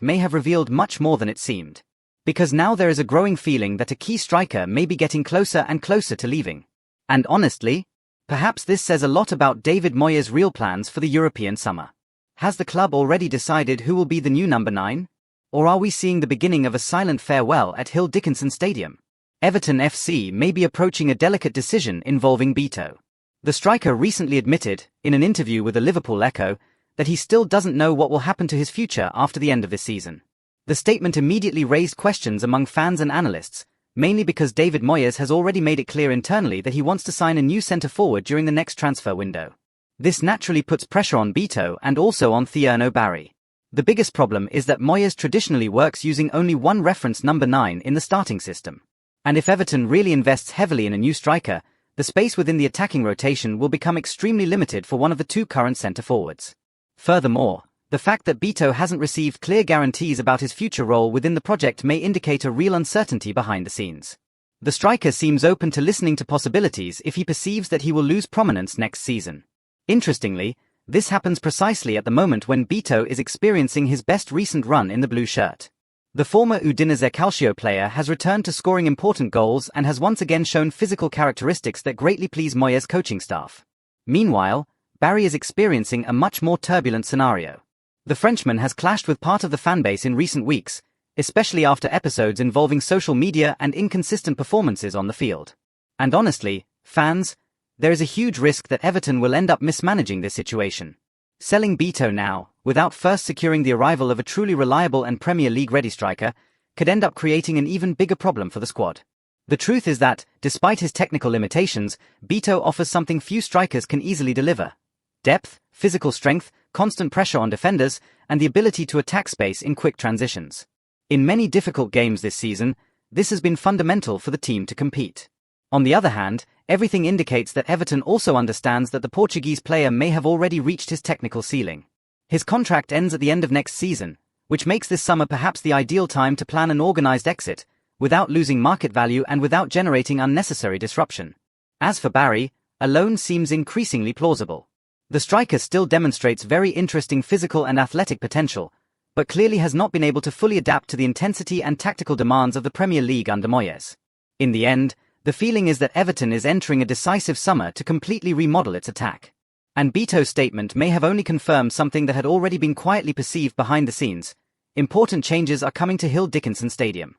may have revealed much more than it seemed. Because now there is a growing feeling that a key striker may be getting closer and closer to leaving. And honestly, perhaps this says a lot about David Moyes' real plans for the European summer. Has the club already decided who will be the new number 9? Or are we seeing the beginning of a silent farewell at Hill Dickinson Stadium? Everton FC may be approaching a delicate decision involving Beto. The striker recently admitted, in an interview with the Liverpool Echo, that he still doesn't know what will happen to his future after the end of this season. The statement immediately raised questions among fans and analysts, mainly because David Moyes has already made it clear internally that he wants to sign a new centre-forward during the next transfer window. This naturally puts pressure on Beto and also on Thierno Barry. The biggest problem is that Moyes traditionally works using only one reference number 9 in the starting system. And if Everton really invests heavily in a new striker, the space within the attacking rotation will become extremely limited for one of the two current centre-forwards. Furthermore, the fact that Beto hasn't received clear guarantees about his future role within the project may indicate a real uncertainty behind the scenes. The striker seems open to listening to possibilities if he perceives that he will lose prominence next season. Interestingly, this happens precisely at the moment when Beto is experiencing his best recent run in the blue shirt. The former Udinese Calcio player has returned to scoring important goals and has once again shown physical characteristics that greatly please Moyes' coaching staff. Meanwhile, Barry is experiencing a much more turbulent scenario. The Frenchman has clashed with part of the fanbase in recent weeks, especially after episodes involving social media and inconsistent performances on the field. And honestly, fans, there is a huge risk that Everton will end up mismanaging this situation. Selling Beto now, without first securing the arrival of a truly reliable and Premier League-ready striker, could end up creating an even bigger problem for the squad. The truth is that, despite his technical limitations, Beto offers something few strikers can easily deliver: depth, physical strength, constant pressure on defenders, and the ability to attack space in quick transitions. In many difficult games this season, this has been fundamental for the team to compete. On the other hand, everything indicates that Everton also understands that the Portuguese player may have already reached his technical ceiling. His contract ends at the end of next season, which makes this summer perhaps the ideal time to plan an organised exit, without losing market value and without generating unnecessary disruption. As for Barry, a loan seems increasingly plausible. The striker still demonstrates very interesting physical and athletic potential, but clearly has not been able to fully adapt to the intensity and tactical demands of the Premier League under Moyes. In the end, the feeling is that Everton is entering a decisive summer to completely remodel its attack. And Beto's statement may have only confirmed something that had already been quietly perceived behind the scenes: important changes are coming to Hill Dickinson Stadium.